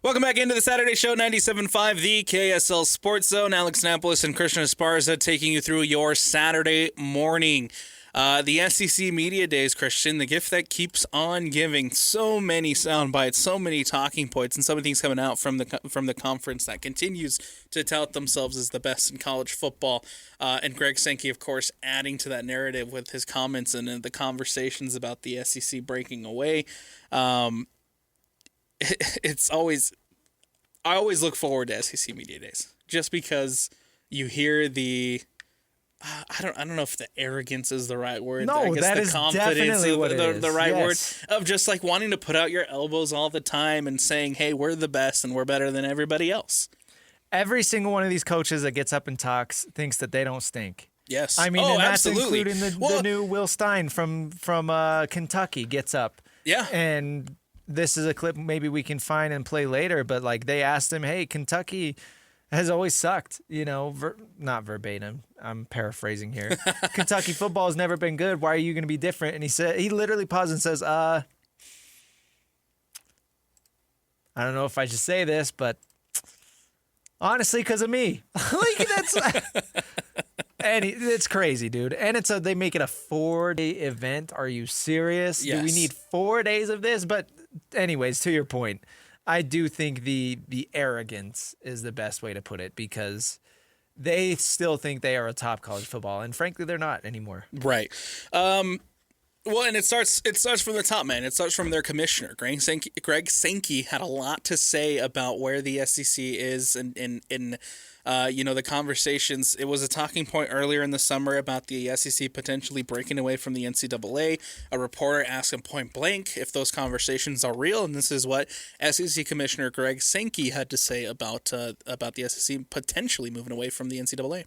Welcome back into the Saturday Show, 97.5, the KSL Sports Zone. Alex Napoles and Christian Esparza taking you through your Saturday morning. The SEC Media Days, Christian, the gift that keeps on giving. So many sound bites, so many talking points, and so many things coming out from the conference that continues to tout themselves as the best in college football. And Greg Sankey, of course, adding to that narrative with his comments and the conversations about the SEC breaking away. It's always, I always look forward to SEC Media Days just because you hear the, I don't know if the arrogance is the right word. No, I guess that the is confidence definitely what it is. The right word Yes. of just like wanting to put out your elbows all the time and saying, hey, we're the best and we're better than everybody else. Every single one of these coaches that gets up and talks thinks that they don't stink. Yes. I mean, and that's absolutely. including the new Will Stein from Kentucky gets up. Yeah. And this is a clip maybe we can find and play later, but like they asked him, hey, Kentucky has always sucked, you know, not verbatim. I'm paraphrasing here. Kentucky football has never been good. Why are you going to be different? And he literally pauses and says, I don't know if I should say this, but honestly, because of me. Like that's and it's crazy, dude. And they make it a 4-day event. Are you serious? Yes. Do we need 4 days of this? But anyways, to your point, I do think the arrogance is the best way to put it because they still think they are a top college football, and frankly, they're not anymore. Right. Well, and it starts from the top, man. It starts from their commissioner. Greg Sankey had a lot to say about where the SEC is in the conversations. It was a talking point earlier in the summer about the SEC potentially breaking away from the NCAA. A reporter asked him point blank if those conversations are real, and this is what SEC Commissioner Greg Sankey had to say about the SEC potentially moving away from the NCAA.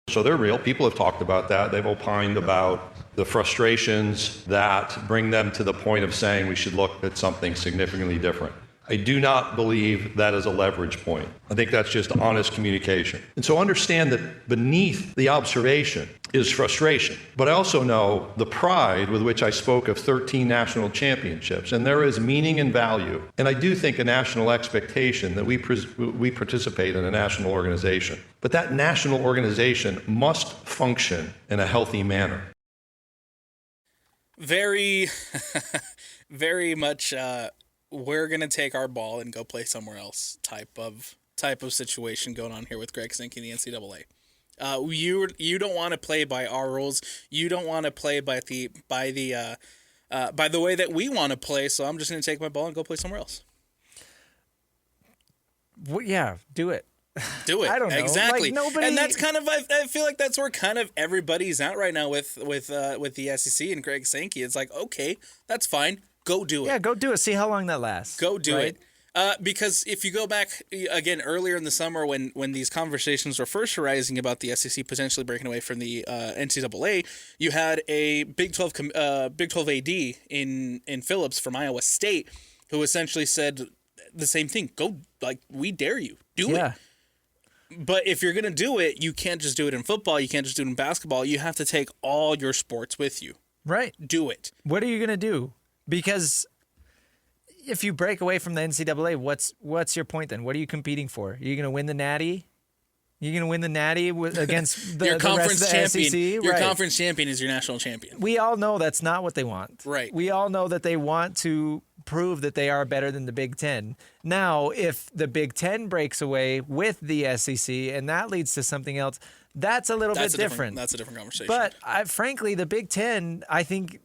So they're real. People have talked about that. They've opined about the frustrations that bring them to the point of saying we should look at something significantly different. I do not believe that is a leverage point. I think that's just honest communication. And so understand that beneath the observation is frustration. But I also know the pride with which I spoke of 13 national championships. And there is meaning and value. And I do think a national expectation that we participate in a national organization. But that national organization must function in a healthy manner. Very, very much... we're going to take our ball and go play somewhere else type of situation going on here with Greg Sankey in the NCAA. You don't want to play by our rules. You don't want to play by the way that we want to play. So I'm just going to take my ball and go play somewhere else. Well, yeah, do it. Do it. I don't know. Exactly. Like, nobody... And that's kind of, I feel like that's where kind of everybody's at right now with the SEC and Greg Sankey. It's like, okay, that's fine. Go do it. Yeah, go do it. See how long that lasts. Go do it. Because if you go back, again, earlier in the summer when these conversations were first arising about the SEC potentially breaking away from the NCAA, you had a Big 12 AD in Phillips from Iowa State who essentially said the same thing. Go, like, we dare you. Do it. But if you're going to do it, you can't just do it in football. You can't just do it in basketball. You have to take all your sports with you. Right. Do it. What are you going to do? Because if you break away from the NCAA, what's your point then? What are you competing for? Are you going to win the Natty? You're going to win the Natty against the, your conference the rest of the champion. SEC? Your right. conference champion is your national champion. We all know that's not what they want. Right. We all know that they want to prove that they are better than the Big Ten. Now, if the Big Ten breaks away with the SEC and that leads to something else, that's a little bit different. That's a different conversation. But frankly, the Big Ten, I think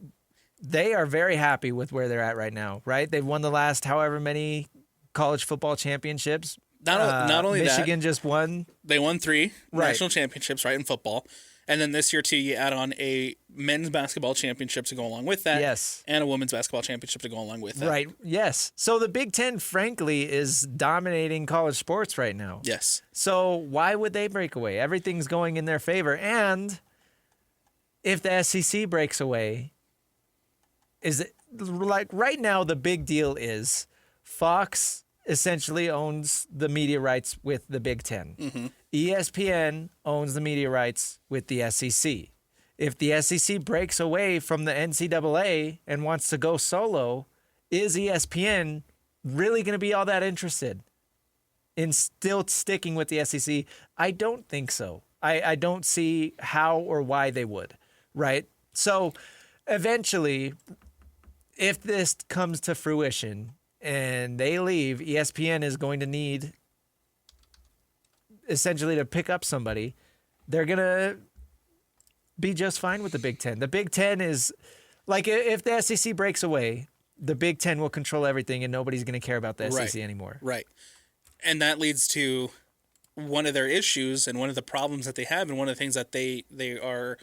they are very happy with where they're at right now, right? They've won the last however many college football championships. Not only Michigan just won. They won 3 Right. national championships, right, in football. And then this year, too, you add on a men's basketball championship to go along with that. Yes. And a women's basketball championship to go along with that. Right, yes. So the Big Ten, frankly, is dominating college sports right now. Yes. So why would they break away? Everything's going in their favor. And if the SEC breaks away, is it like right now the big deal is Fox essentially owns the media rights with the Big Ten. Mm-hmm. ESPN owns the media rights with the SEC. If the SEC breaks away from the NCAA and wants to go solo, is ESPN really going to be all that interested in still sticking with the SEC? I don't think so. I don't see how or why they would, right? So eventually, if this comes to fruition and they leave, ESPN is going to need essentially to pick up somebody. They're going to be just fine with the Big Ten. The Big Ten is like, if the SEC breaks away, the Big Ten will control everything and nobody's going to care about the SEC anymore. Right. And that leads to one of their issues and one of the problems that they have, and one of the things that they are,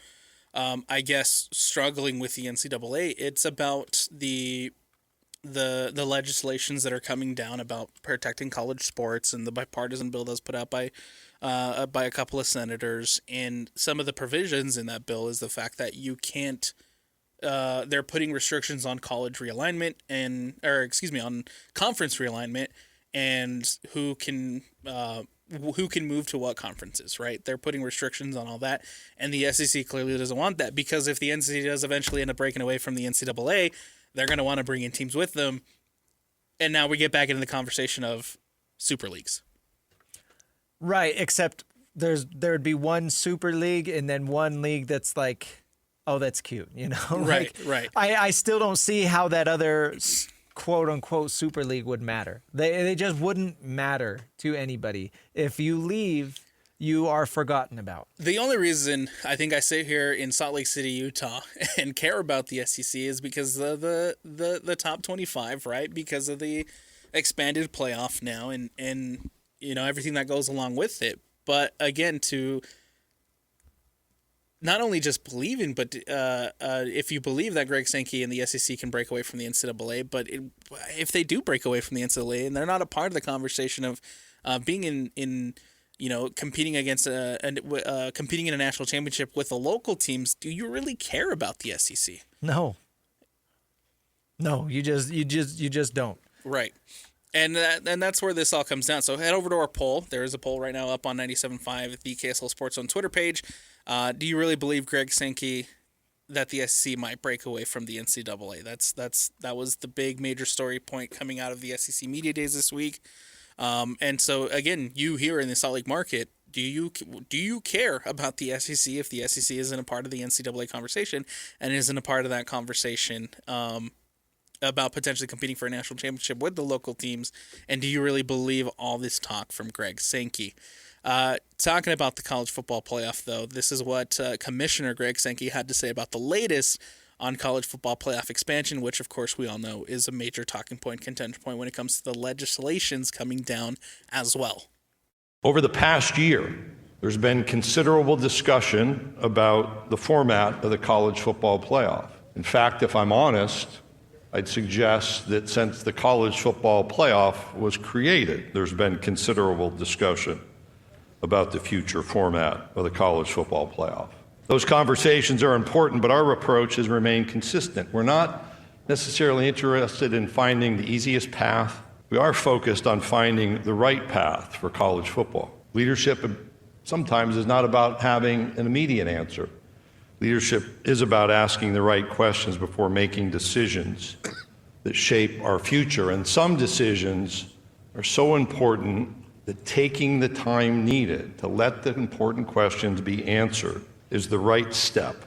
I guess, struggling with the NCAA. It's about the legislations that are coming down about protecting college sports, and the bipartisan bill that's put out by a couple of senators. And some of the provisions in that bill is the fact that you can't. They're putting restrictions on college realignment on conference realignment and who can move to what conferences, right? They're putting restrictions on all that, and the SEC clearly doesn't want that, because if the NCAA does eventually end up breaking away from the NCAA, they're going to want to bring in teams with them, and now we get back into the conversation of super leagues. Right, except there'd be one super league and then one league that's like, oh, that's cute, you know? Right, right. I still don't see how that other quote-unquote super league would matter. They just wouldn't matter to anybody. If you leave, you are forgotten about. The only reason I think I sit here in Salt Lake City, Utah, and care about the SEC is because of the top 25, right? Because of the expanded playoff now and you know, everything that goes along with it. But again, to not only just believe in, but if you believe that Greg Sankey and the SEC can break away from the NCAA, but if they do break away from the NCAA and they're not a part of the conversation of being in you know, competing against competing in a national championship with the local teams, do you really care about the SEC? No, you just don't. Right. And that's where this all comes down. So head over to our poll. There is a poll right now up on 97.5, the KSL Sports on Twitter page. Do you really believe, Greg Sankey, that the SEC might break away from the NCAA? That was the big major story point coming out of the SEC Media Days this week. And so again, you here in the Salt Lake market, do you care about the SEC if the SEC isn't a part of the NCAA conversation and isn't a part of that conversation about potentially competing for a national championship with the local teams? And do you really believe all this talk from Greg Sankey? Talking about the college football playoff, though, this is what Commissioner Greg Sankey had to say about the latest on college football playoff expansion, which, of course, we all know is a major talking point, contention point when it comes to the legislations coming down as well. Over the past year, there's been considerable discussion about the format of the college football playoff. In fact, if I'm honest, I'd suggest that since the college football playoff was created, there's been considerable discussion about the future format of the college football playoff. Those conversations are important, but our approach has remained consistent. We're not necessarily interested in finding the easiest path. We are focused on finding the right path for college football. Leadership sometimes is not about having an immediate answer. Leadership is about asking the right questions before making decisions that shape our future. And some decisions are so important that taking the time needed to let the important questions be answered is the right step.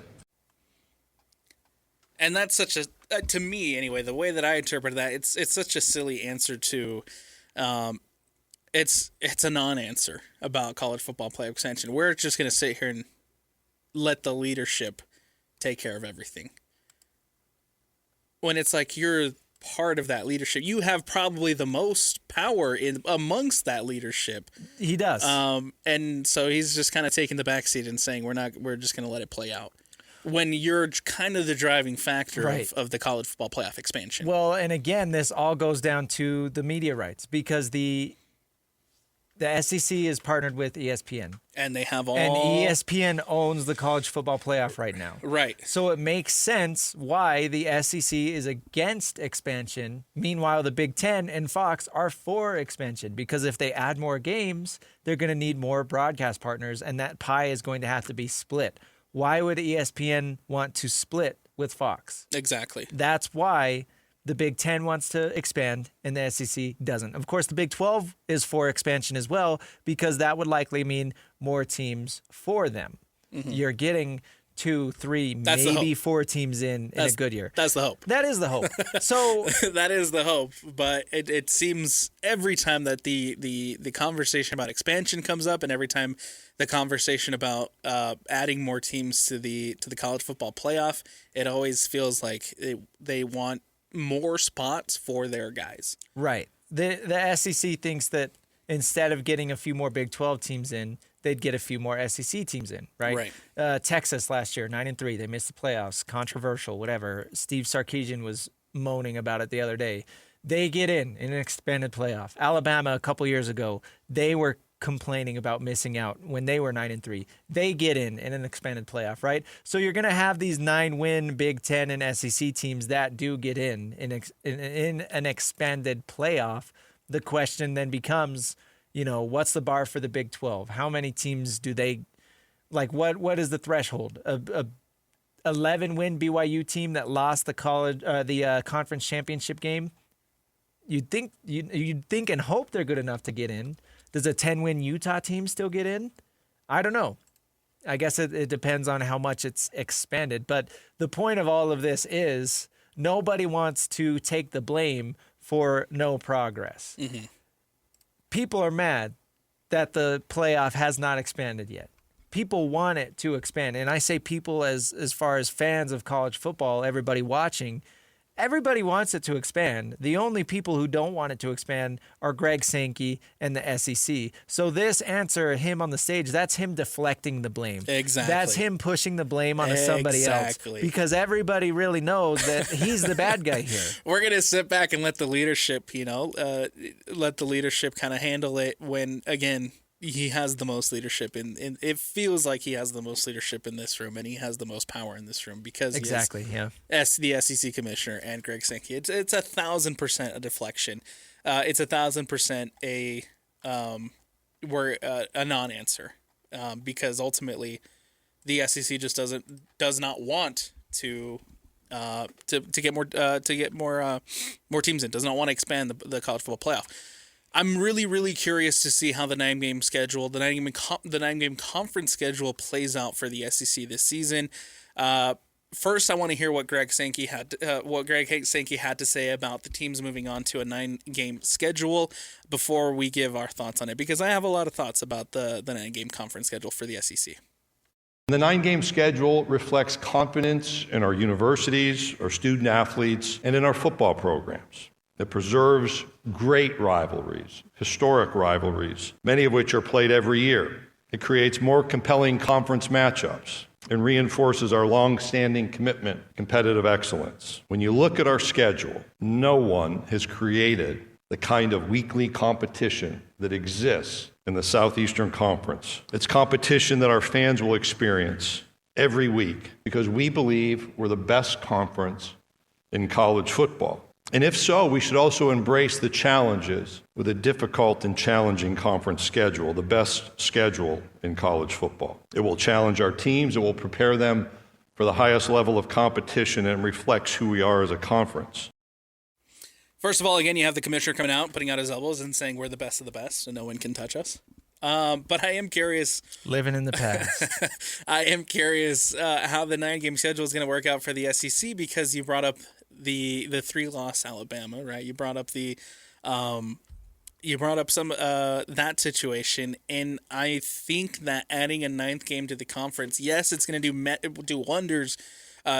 And that's such a, to me anyway, the way that I interpret that, it's such a silly answer to, it's a non-answer about college football playoff extension. We're just going to sit here and let the leadership take care of everything. When it's like you're part of that leadership, you have probably the most power amongst that leadership. He does. And so he's just kind of taking the backseat and saying we're just going to let it play out, when you're kind of the driving factor of the college football playoff expansion. Well, and again, this all goes down to the media rights, because the SEC is partnered with ESPN. And they have And ESPN owns the college football playoff right now. Right. So it makes sense why the SEC is against expansion. Meanwhile, the Big Ten and Fox are for expansion, because if they add more games, they're going to need more broadcast partners, and that pie is going to have to be split. Why would ESPN want to split with Fox? Exactly. That's why The Big Ten wants to expand, and the SEC doesn't. Of course, the Big 12 is for expansion as well, because that would likely mean more teams for them. You're getting 2, 3, maybe 4 teams in a good year. That's the hope. That is the hope. So that is the hope. But it seems every time that the conversation about expansion comes up, and every time the conversation about adding more teams to the college football playoff, it always feels like they want more spots for their guys. Right. The SEC thinks that instead of getting a few more Big 12 teams in, they'd get a few more SEC teams in, right? Texas last year, 9-3, they missed the playoffs, controversial, whatever. Steve Sarkisian was moaning about it the other day. They get in an expanded playoff. Alabama, a couple years ago, they were complaining about missing out when they were 9-3. They get in an expanded playoff, right? So you're going to have these 9-win Big Ten and SEC teams that do get in an expanded playoff. The question then becomes, what's the bar for the Big 12? How many teams do they like? What is the threshold? A 11-win BYU team that lost the conference championship game. You'd think and hope they're good enough to get in. Does a 10-win Utah team still get in? I don't know. I guess it depends on how much it's expanded. But the point of all of this is nobody wants to take the blame for no progress. People are mad that the playoff has not expanded yet. People want it to expand. And I say people as far as fans of college football, everybody watching. Everybody wants it to expand. The only people who don't want it to expand are Greg Sankey and the SEC. So this answer, him on the stage, that's him deflecting the blame. Exactly. That's him pushing the blame onto somebody else. Because everybody really knows that he's the bad guy here. We're going to sit back and let the leadership, kind of handle it when, again, he has the most leadership in it feels like he has the most leadership in this room, and he has the most power in this room because he is the SEC commissioner and Greg Sankey. It's 1,000% a deflection. It's 1,000% a non-answer because ultimately the SEC just does not want to get more teams in. Does not want to expand the college football playoff. I'm really, really curious to see how the 9-game schedule, the 9-game conference schedule plays out for the SEC this season. First, I want to hear what Greg Sankey had to say about the teams moving on to a 9-game schedule before we give our thoughts on it, because I have a lot of thoughts about the 9-game conference schedule for the SEC. The 9-game schedule reflects confidence in our universities, our student athletes, and in our football programs. It preserves great rivalries, historic rivalries, many of which are played every year. It creates more compelling conference matchups and reinforces our long-standing commitment to competitive excellence. When you look at our schedule, no one has created the kind of weekly competition that exists in the Southeastern Conference. It's competition that our fans will experience every week because we believe we're the best conference in college football. And if so, we should also embrace the challenges with a difficult and challenging conference schedule, the best schedule in college football. It will challenge our teams, it will prepare them for the highest level of competition, and reflects who we are as a conference. First of all, again, you have the commissioner coming out, putting out his elbows and saying we're the best of the best and no one can touch us. But I am curious. Living in the past. I am curious how the 9-game schedule is going to work out for the SEC, because you brought up the 3-loss Alabama, right? You brought up some that situation, and I think that adding a 9th game to the conference, yes, it's going to do wonders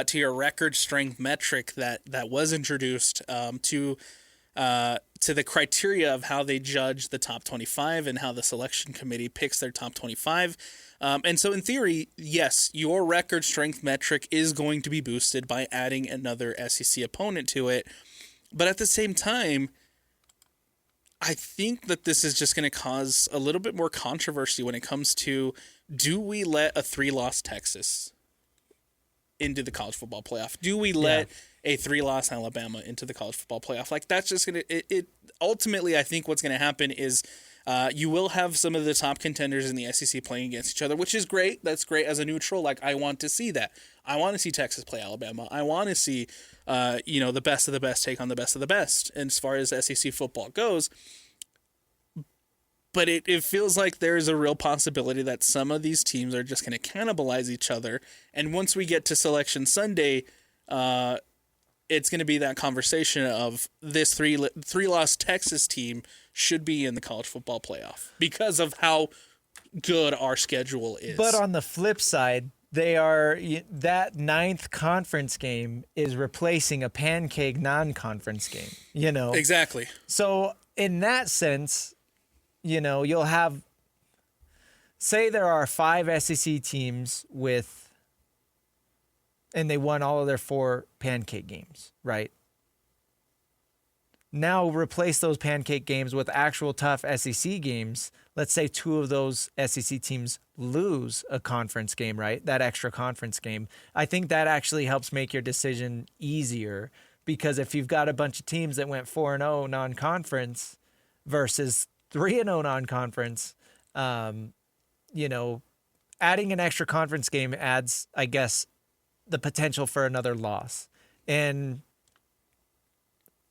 to your record strength metric that was introduced to the criteria of how they judge the top 25 and how the selection committee picks their top 25. And so in theory, yes, your record strength metric is going to be boosted by adding another SEC opponent to it. But at the same time, I think that this is just going to cause a little bit more controversy when it comes to, do we let a 3-loss Texas into the college football playoff? Do we let a 3-loss Alabama into the college football playoff? Like, that's just going to, it ultimately, I think what's going to happen is You will have some of the top contenders in the SEC playing against each other, which is great. That's great as a neutral. Like, I want to see that. I want to see Texas play Alabama. I want to see, the best of the best take on the best of the best as far as SEC football goes. But it feels like there is a real possibility that some of these teams are just going to cannibalize each other. And once we get to Selection Sunday, it's going to be that conversation of this three-loss Texas team should be in the college football playoff because of how good our schedule is. But on the flip side, that ninth conference game is replacing a pancake non-conference game, Exactly. So in that sense, you'll have, say there are 5 SEC teams and they won all of their 4 pancake games, right? Now replace those pancake games with actual tough SEC games. Let's say 2 of those SEC teams lose a conference game, right? That extra conference game. I think that actually helps make your decision easier, because if you've got a bunch of teams that went 4-0 non-conference versus 3-0 non-conference, adding an extra conference game adds, I guess, the potential for another loss. And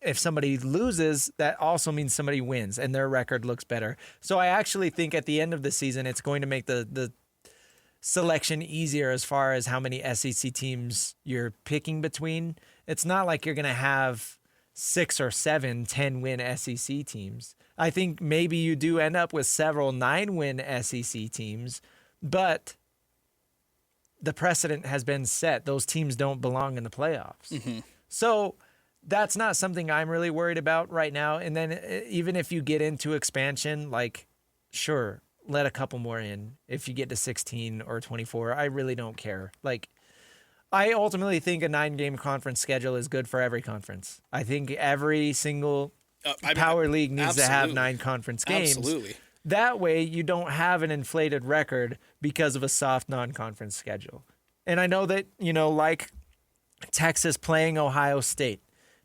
if somebody loses, that also means somebody wins and their record looks better. So I actually think at the end of the season, it's going to make the selection easier as far as how many SEC teams you're picking between. It's not like you're going to have 6 or 7 10-win SEC teams. I think maybe you do end up with several 9-win SEC teams, but the precedent has been set. Those teams don't belong in the playoffs. Mm-hmm. So that's not something I'm really worried about right now. And then even if you get into expansion, sure, let a couple more in. If you get to 16 or 24, I really don't care. I ultimately think a 9-game conference schedule is good for every conference. I think every single power league needs to have 9 conference games. Absolutely. That way you don't have an inflated record because of a soft non-conference schedule. And I know that, like Texas playing Ohio State,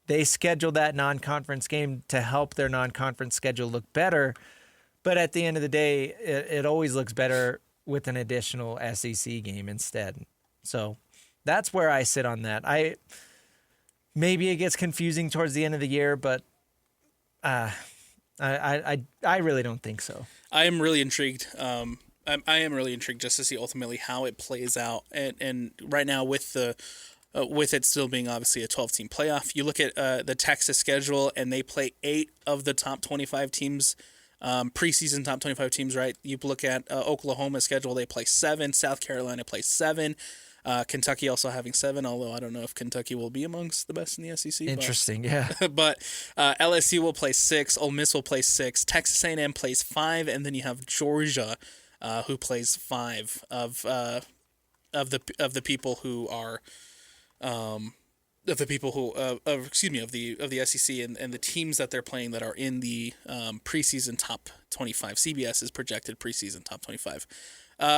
they scheduled that non-conference game to help their non-conference schedule look better. But at the end of the day, it always looks better with an additional SEC game instead. So that's where I sit on that. Maybe it gets confusing towards the end of the year, but I really don't think so. I am really intrigued. I am really intrigued just to see ultimately how it plays out. And right now with it still being obviously a 12-team playoff, you look at the Texas schedule, and they play 8 of the top 25 teams, preseason top 25 teams, right? You look at Oklahoma's schedule, they play 7. South Carolina plays 7. Kentucky also having 7, although I don't know if Kentucky will be amongst the best in the SEC. Interesting, yeah. But LSU will play 6. Ole Miss will play 6. Texas A&M plays 5, and then you have Georgia, who plays 5 of the people who are of the SEC and the teams that they're playing that are in the preseason top 25. CBS's projected preseason top 25.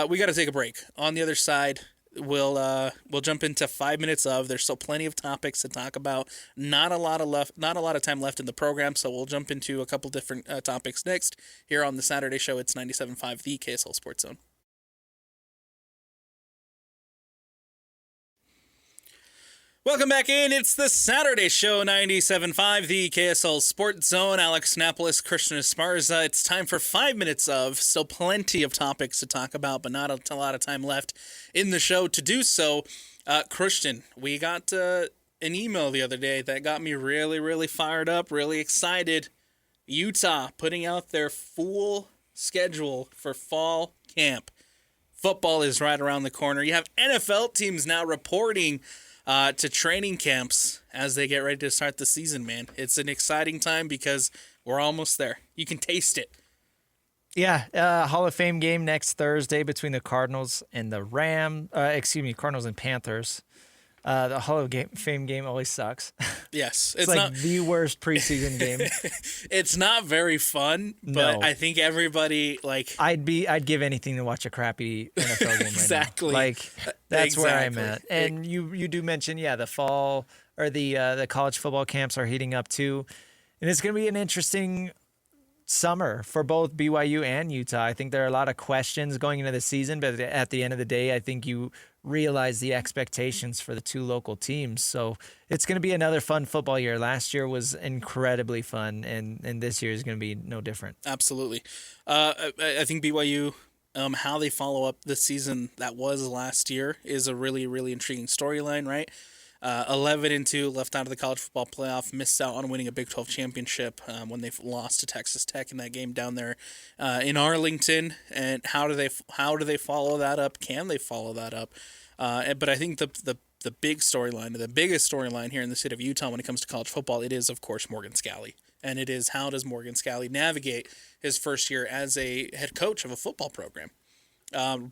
We got to take a break. On the other side, we'll jump into 5 minutes of. There's still plenty of topics to talk about. Not a lot of time left in the program, so we'll jump into a couple different topics next here on the Saturday show. It's 97.5, the KSL Sports Zone. Welcome back in. It's the Saturday show, 97.5, the KSL Sports Zone. Alex Napoles, Christian Esparza. It's time for 5 minutes of. Still plenty of topics to talk about, but not a lot of time left in the show to do so. Christian, we got an email the other day that got me really, really fired up, really excited. Utah putting out their full schedule for fall camp. Football is right around the corner. You have NFL teams now reporting to training camps as they get ready to start the season, man. It's an exciting time because we're almost there. You can taste it. Yeah, Hall of Fame game next Thursday between the Cardinals and the Cardinals and Panthers. The Hall of Fame game always sucks. Yes. It's like not the worst preseason game. It's not very fun, but no. I think everybody I'd give anything to watch a crappy NFL game exactly. right now. That's where I'm at. And you do mention, the fall or the college football camps are heating up too. And it's going to be an interesting summer for both BYU and Utah. I think there are a lot of questions going into the season, but at the end of the day, I think you realize the expectations for the two local teams. So it's going to be another fun football year. Last year was incredibly fun, and this year is going to be no different. Absolutely. I think BYU, how they follow up the season that was last year is a really, really intriguing storyline, right? 11-2, left out of the college football playoff, missed out on winning a Big 12 championship when they lost to Texas Tech in that game down there in Arlington. And how do they follow that up? Can they follow that up? But I think the big storyline, the biggest storyline here in the state of Utah when it comes to college football, it is of course Morgan Scalley, and it is how does Morgan Scalley navigate his first year as a head coach of a football program.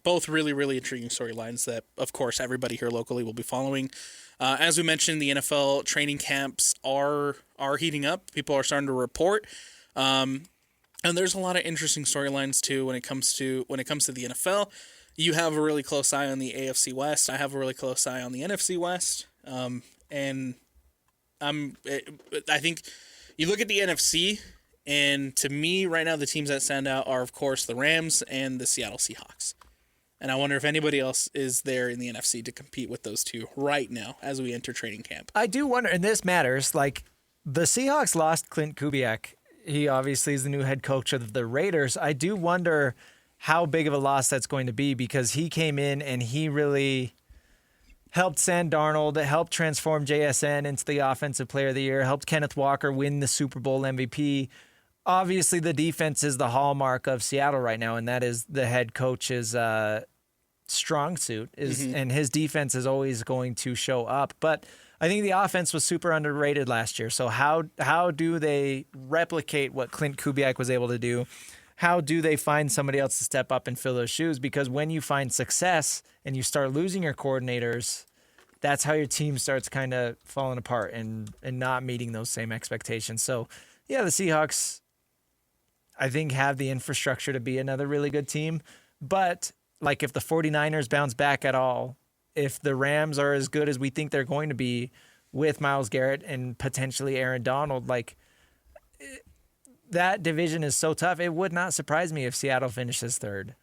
Both really, really intriguing storylines that, of course, everybody here locally will be following. As we mentioned, the NFL training camps are heating up. People are starting to report, and there's a lot of interesting storylines too when it comes to the NFL. You have a really close eye on the AFC West. I have a really close eye on the NFC West, and I think you look at the NFC. And to me, right now, the teams that stand out are, of course, the Rams and the Seattle Seahawks. And I wonder if anybody else is there in the NFC to compete with those two right now as we enter training camp. I do wonder, and this matters, like the Seahawks lost Clint Kubiak. He obviously is the new head coach of the Raiders. I do wonder how big of a loss that's going to be because he came in and he really helped Sam Darnold, helped transform JSN into the Offensive Player of the Year, helped Kenneth Walker win the Super Bowl MVP. Obviously, the defense is the hallmark of Seattle right now, and that is the head coach's strong suit. And his defense is always going to show up. But I think the offense was super underrated last year. So how do they replicate what Clint Kubiak was able to do? How do they find somebody else to step up and fill those shoes? Because when you find success and you start losing your coordinators, that's how your team starts kind of falling apart and not meeting those same expectations. So, yeah, the Seahawks, I think, have the infrastructure to be another really good team. But, like, if the 49ers bounce back at all, if the Rams are as good as we think they're going to be with Myles Garrett and potentially Aaron Donald, like, that division is so tough. It would not surprise me if Seattle finishes third.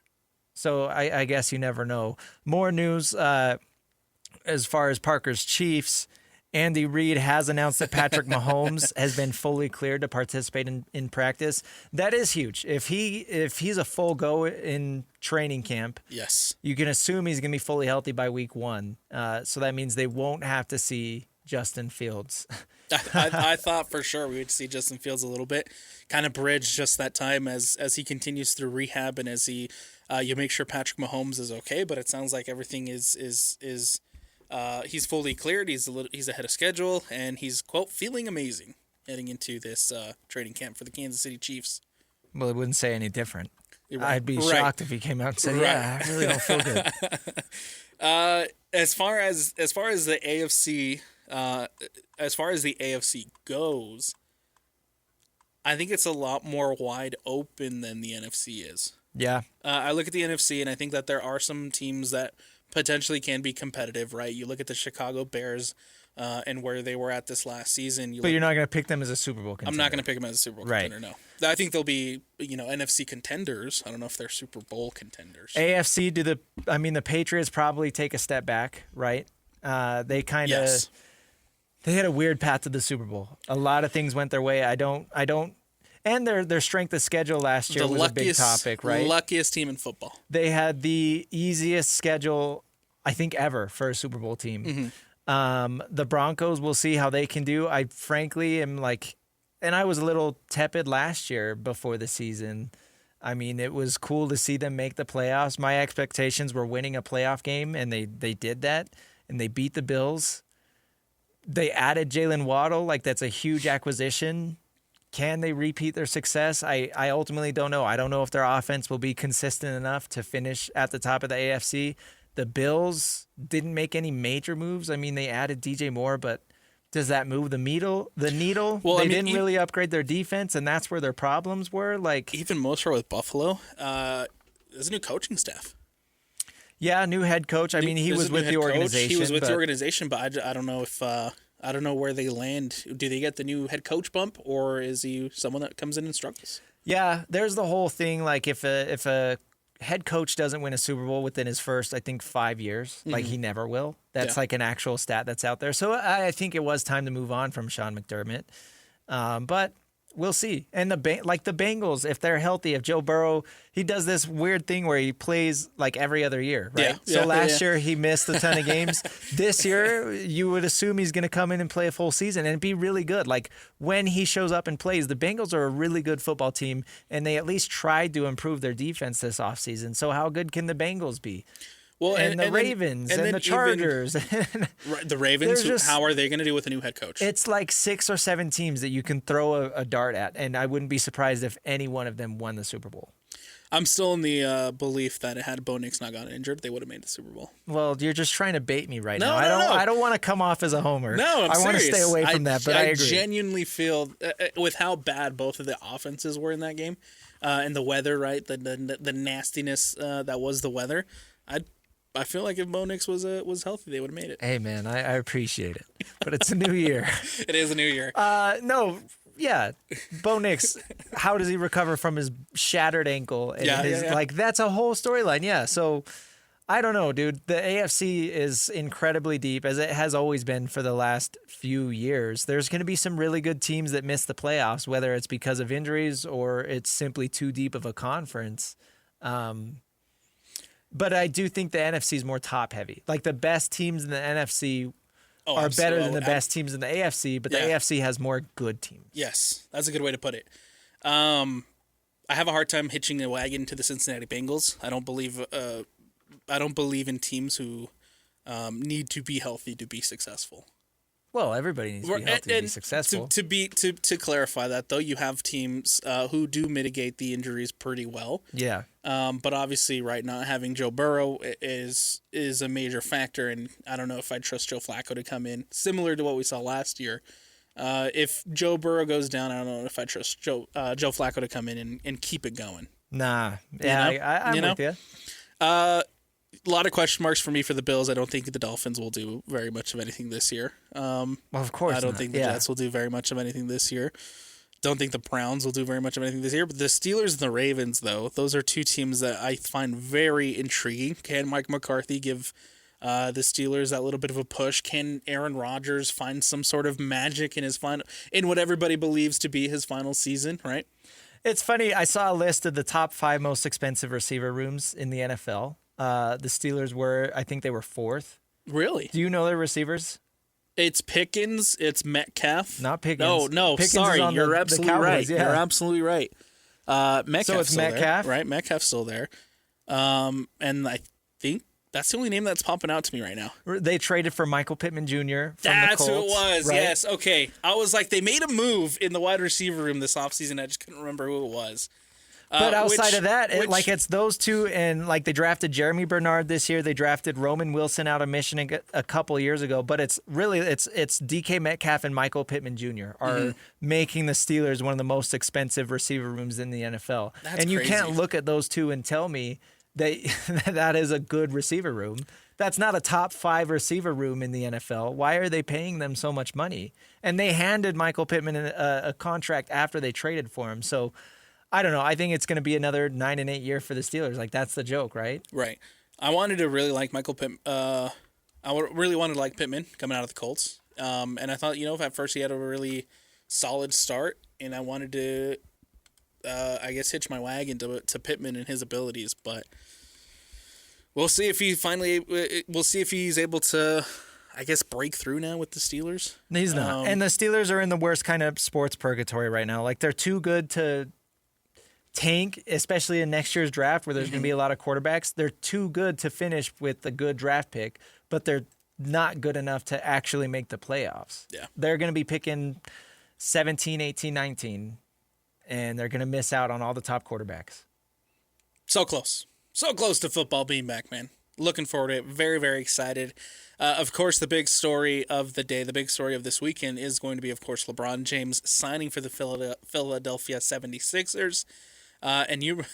So I guess you never know. More news as far as Parker's Chiefs. Andy Reid has announced that Patrick Mahomes has been fully cleared to participate in practice. That is huge. If he's a full go in training camp, yes, you can assume he's going to be fully healthy by week 1. So that means they won't have to see Justin Fields. I thought for sure we would see Justin Fields a little bit, kind of bridge just that time as he continues through rehab and as you make sure Patrick Mahomes is okay. But it sounds like everything is he's fully cleared. He's ahead of schedule, and he's, quote, feeling amazing heading into this training camp for the Kansas City Chiefs. Well, it wouldn't say any different. Right. I'd be shocked if he came out and said, "Yeah, I really don't feel good." As far as the AFC, as far as the AFC goes, I think it's a lot more wide open than the NFC is. Yeah. I look at the NFC, and I think that there are some teams that potentially can be competitive, right? You look at the Chicago Bears and where they were at this last season. But you're not going to pick them as a Super Bowl contender. I'm not going to pick them as a Super Bowl contender, no. I think they'll be, NFC contenders. I don't know if they're Super Bowl contenders. AFC, the Patriots probably take a step back, right? They kind of they had a weird path to the Super Bowl. A lot of things went their way. I don't and their strength of schedule last year was a big topic, right? Luckiest team in football. They had the easiest schedule, I think, ever for a Super Bowl team. Mm-hmm. The Broncos, we'll see how they can do. I frankly am and I was a little tepid last year before the season. I mean, it was cool to see them make the playoffs. My expectations were winning a playoff game, and they did that, and they beat the Bills. They added Jalen Waddle, that's a huge acquisition. Can they repeat their success? I ultimately don't know. I don't know if their offense will be consistent enough to finish at the top of the AFC. The Bills didn't make any major moves. I mean, they added DJ Moore, but does that move the needle? Well, they didn't really upgrade their defense, and that's where their problems were. Even more so with Buffalo, there's a new coaching staff. Yeah, new head coach. I mean, he was with the organization. He was with the organization, but I don't know if I don't know where they land. Do they get the new head coach bump, or is he someone that comes in and struggles? Yeah, there's the whole thing. Like if a head coach doesn't win a Super Bowl within his first, I think, 5 years, like he never will. That's like an actual stat that's out there. So I think it was time to move on from Sean McDermott. But we'll see. And the Bengals, if they're healthy, if Joe Burrow, he does this weird thing where he plays like every other year, right? So last year he missed a ton of games. This year you would assume he's going to come in and play a full season and be really good. Like when he shows up and plays, the Bengals are a really good football team, and they at least tried to improve their defense this offseason. So how good can the Bengals be? Well, and the Ravens and the Chargers. The Ravens, how are they going to do with a new head coach? It's like 6 or 7 teams that you can throw a dart at, and I wouldn't be surprised if any one of them won the Super Bowl. I'm still in the belief that had Bo Nix not gotten injured, they would have made the Super Bowl. Well, you're just trying to bait me right now. No. I don't want to come off as a homer. No, I want to stay away from that, but I agree. I genuinely feel, with how bad both of the offenses were in that game, and the weather, right, the nastiness that was the weather, I feel like if Bo Nix was healthy, they would have made it. Hey, man, I appreciate it. But it's a new year. It is a new year. No, yeah. Bo Nix, how does he recover from his shattered ankle? And Like, that's a whole storyline, yeah. So, I don't know, dude. The AFC is incredibly deep, as it has always been for the last few years. There's going to be some really good teams that miss the playoffs, whether it's because of injuries or it's simply too deep of a conference. But I do think the NFC is more top heavy. Like the best teams in the NFC are better than the best teams in the AFC, but the AFC has more good teams. Yes, that's a good way to put it. I have a hard time hitching a wagon to the Cincinnati Bengals. I don't believe in teams who need to be healthy to be successul. Well, everybody needs to be healthy to be successful. To clarify that, though, you have teams who do mitigate the injuries pretty well. Yeah. But obviously, right, not having Joe Burrow is a major factor, and I don't know if I'd trust Joe Flacco to come in, similar to what we saw last year. If Joe Burrow goes down, I don't know if I trust Joe Flacco to come in and keep it going. Nah. Yeah, I'm with you. A lot of question marks for me for the Bills. I don't think the Dolphins will do very much of anything this year. Well, of course I don't think the Jets will do very much of anything this year. Don't think the Browns will do very much of anything this year. But the Steelers and the Ravens, though, those are two teams that I find very intriguing. Can Mike McCarthy give the Steelers that little bit of a push? Can Aaron Rodgers find some sort of magic in what everybody believes to be his final season, right? It's funny. I saw a list of the top 5 most expensive receiver rooms in the NFL. The Steelers I think they were 4th. Really? Do you know their receivers? It's Pickens. It's Metcalf. Not Pickens. No. Pickens Sorry, you're absolutely right. Yeah. You're absolutely right. Metcalf's so it's Metcalf, there, right? Metcalf's still there. And I think that's the only name that's popping out to me right now. They traded for Michael Pittman Jr. from the Colts. That's who it was. Right? Yes. Okay. I was like, they made a move in the wide receiver room this offseason. I just couldn't remember who it was. But outside of that, it's those two, and like they drafted Jeremy Bernard this year. They drafted Roman Wilson out of Michigan a couple years ago. But it's DK Metcalf and Michael Pittman Jr. are making the Steelers one of the most expensive receiver rooms in the NFL. That's and you crazy. can't look at those two and tell me that is a good receiver room. That's not a top 5 receiver room in the NFL. Why are they paying them so much money? And they handed Michael Pittman a contract after they traded for him. So I don't know. I think it's going to be another 9-8 year for the Steelers. Like, that's the joke, right? Right. I wanted to really like Michael Pittman. I really wanted to like Pittman coming out of the Colts. And I thought, at first he had a really solid start, and I wanted to, hitch my wagon to Pittman and his abilities. But we'll see if he's able to, break through now with the Steelers. He's not. And the Steelers are in the worst kind of sports purgatory right now. Like, they're too good to tank, especially in next year's draft where there's going to be a lot of quarterbacks. They're too good to finish with a good draft pick, but they're not good enough to actually make the playoffs. Yeah. They're going to be picking 17, 18, 19, and they're going to miss out on all the top quarterbacks. So close. So close to football being back, man. Looking forward to it. Very, very excited. Of course, the big story of the day, the big story of this weekend is going to be, of course, LeBron James signing for the Philadelphia 76ers. And you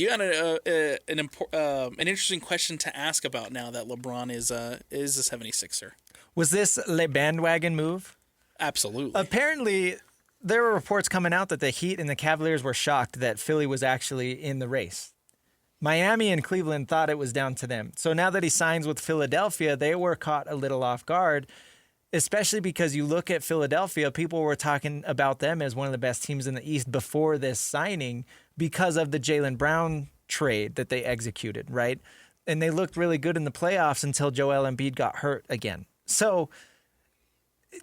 got an interesting question to ask about now that LeBron is a 76er. Was this a bandwagon move? Absolutely. Apparently, there were reports coming out that the Heat and the Cavaliers were shocked that Philly was actually in the race. Miami and Cleveland thought it was down to them. So now that he signs with Philadelphia, they were caught a little off guard, especially because you look at Philadelphia, people were talking about them as one of the best teams in the East before this signing because of the Jaylen Brown trade that they executed, right? And they looked really good in the playoffs until Joel Embiid got hurt again. So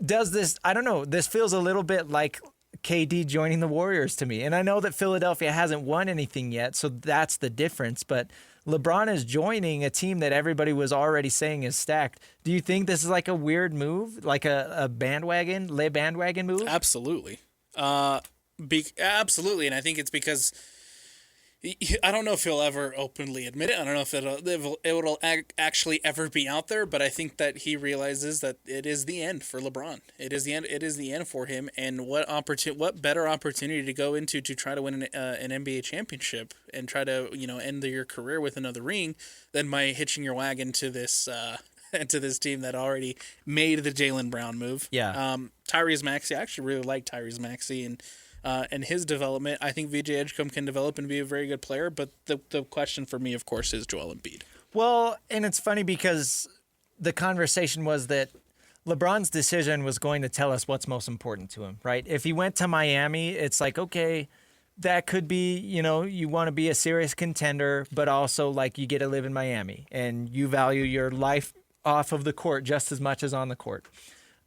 does this, I don't know, this feels a little bit like KD joining the Warriors to me. And I know that Philadelphia hasn't won anything yet, so that's the difference. But LeBron is joining a team that everybody was already saying is stacked. Do you think this is like a weird move, like a bandwagon move? Absolutely. Absolutely. And I think it's because I don't know if he'll ever openly admit it. I don't know if it'll actually ever be out there, but I think that he realizes that it is the end for LeBron. It is the end. It is the end for him. And what better opportunity to go into to try to win an NBA championship and try to end your career with another ring than by hitching your wagon to this to this team that already made the Jaylen Brown move. Yeah. Tyrese Maxey. I actually really like Tyrese Maxey and his development. I think VJ Edgecombe can develop and be a very good player, but the question for me, of course, is Joel Embiid. Well, and it's funny because the conversation was that LeBron's decision was going to tell us what's most important to him, right? If he went to Miami, it's like, okay, that could be, you want to be a serious contender, but also like you get to live in Miami and you value your life off of the court just as much as on the court.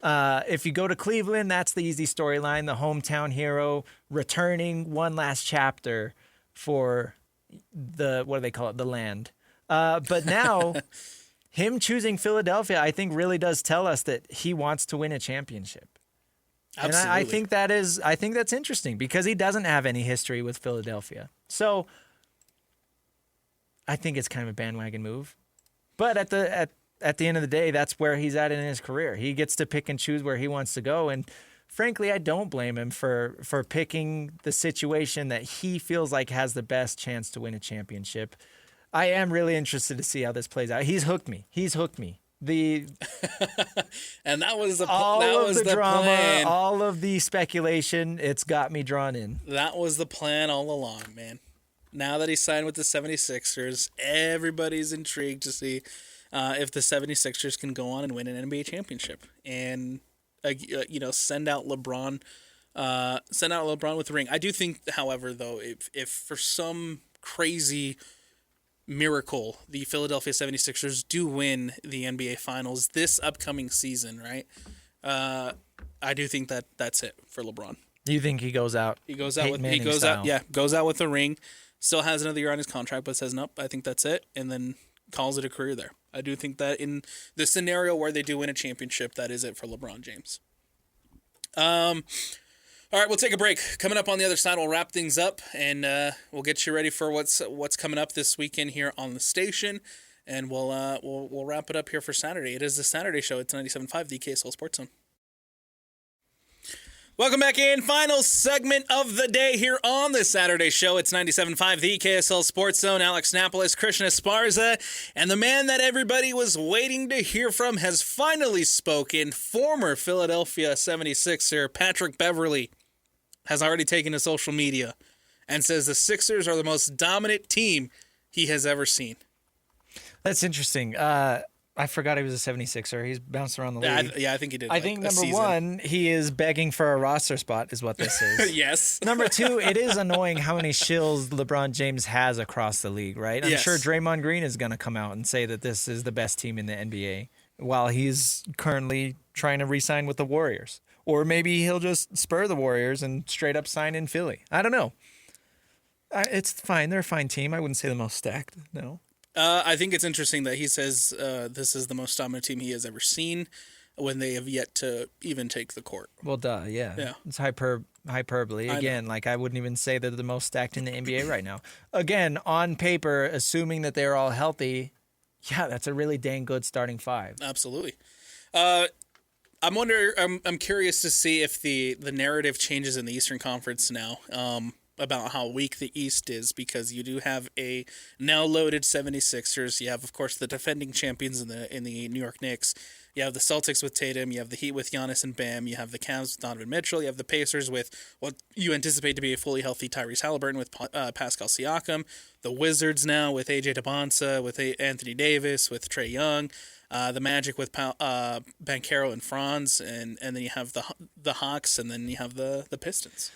If you go to Cleveland, that's the easy storyline. The hometown hero returning one last chapter for the, what do they call it? The land. But now him choosing Philadelphia, I think really does tell us that he wants to win a championship. Absolutely. And I think that's interesting because he doesn't have any history with Philadelphia. So I think it's kind of a bandwagon move. But at the end of the day, that's where he's at in his career. He gets to pick and choose where he wants to go. And frankly, I don't blame him for picking the situation that he feels like has the best chance to win a championship. I am really interested to see how this plays out. He's hooked me. And that was the drama, plan. all of the speculation, it's got me drawn in. That was the plan all along, man. Now that he signed with the 76ers, everybody's intrigued to see if the 76ers can go on and win an NBA championship and send out LeBron with the ring. I do think, however, though, if for some crazy miracle the Philadelphia 76ers do win the NBA Finals this upcoming season, right? I do think that that's it for LeBron. Do you think he goes out? Goes out with the ring. Still has another year on his contract, but says nope. I think that's it, and then calls it a career there. I do think that in the scenario where they do win a championship, that is it for LeBron James. All right, we'll take a break. Coming up on the other side, we'll wrap things up, and we'll get you ready for what's coming up this weekend here on the station, and we'll wrap it up here for Saturday. It is the Saturday show. It's 97.5, the KSL Sports Zone. Welcome back in. Final segment of the day here on the Saturday show. It's 97.5, the KSL Sports Zone. Alex Napoles, Christian Esparza, and the man that everybody was waiting to hear from has finally spoken. Former Philadelphia 76er Patrick Beverley has already taken to social media and says the Sixers are the most dominant team he has ever seen. That's interesting. I forgot he was a 76er. He's bounced around the league. I think he did. I think number one, he is begging for a roster spot is what this is. Yes. Number two, it is annoying how many shills LeBron James has across the league, right? I'm sure Draymond Green is going to come out and say that this is the best team in the NBA while he's currently trying to re-sign with the Warriors. Or maybe he'll just spur the Warriors and straight up sign in Philly. I don't know. It's fine. They're a fine team. I wouldn't say the most stacked, no. I think it's interesting that he says this is the most dominant team he has ever seen when they have yet to even take the court. Well, duh, yeah. It's hyperbole. Again, I wouldn't even say they're the most stacked in the NBA right now. Again, on paper, assuming that they're all healthy, yeah, that's a really dang good starting five. Absolutely. I'm curious to see if the narrative changes in the Eastern Conference now. about how weak the East is, because you do have a now loaded 76ers. You have, of course, the defending champions in the New York Knicks. You have the Celtics with Tatum. You have the Heat with Giannis and Bam. You have the Cavs with Donovan Mitchell. You have the Pacers with what you anticipate to be a fully healthy Tyrese Halliburton with Pascal Siakam. The Wizards now with AJ DeBonsa, with Anthony Davis, with Trae Young. The Magic with Banchero and Franz, and then you have the Hawks, and then you have the Pistons.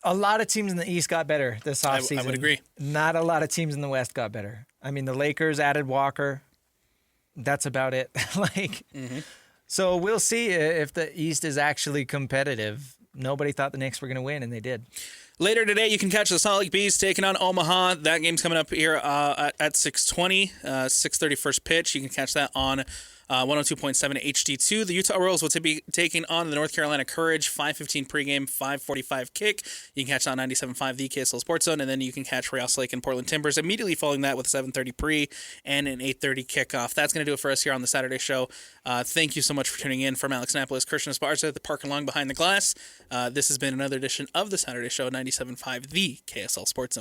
A lot of teams in the East got better this offseason. I would agree. Not a lot of teams in the West got better. I mean, the Lakers added Walker. That's about it. So we'll see if the East is actually competitive. Nobody thought the Knicks were going to win, and they did. Later today, you can catch the Salt Lake Bees taking on Omaha. That game's coming up here at 6:20, 6:30 first pitch. You can catch that on 102.7 HD2. The Utah Royals will be taking on the North Carolina Courage, 5:15 pregame, 5:45 kick. You can catch that on 97.5 the KSL Sports Zone, and then you can catch Real Lake and Portland Timbers immediately following that with a 7:30 pre and an 8:30 kickoff. That's going to do it for us here on the Saturday show. Thank you so much for tuning in. From Alex Napoles, Christian Esparza, the Park Along Behind the Glass. This has been another edition of the Saturday Show, 97.5 the KSL Sports Zone.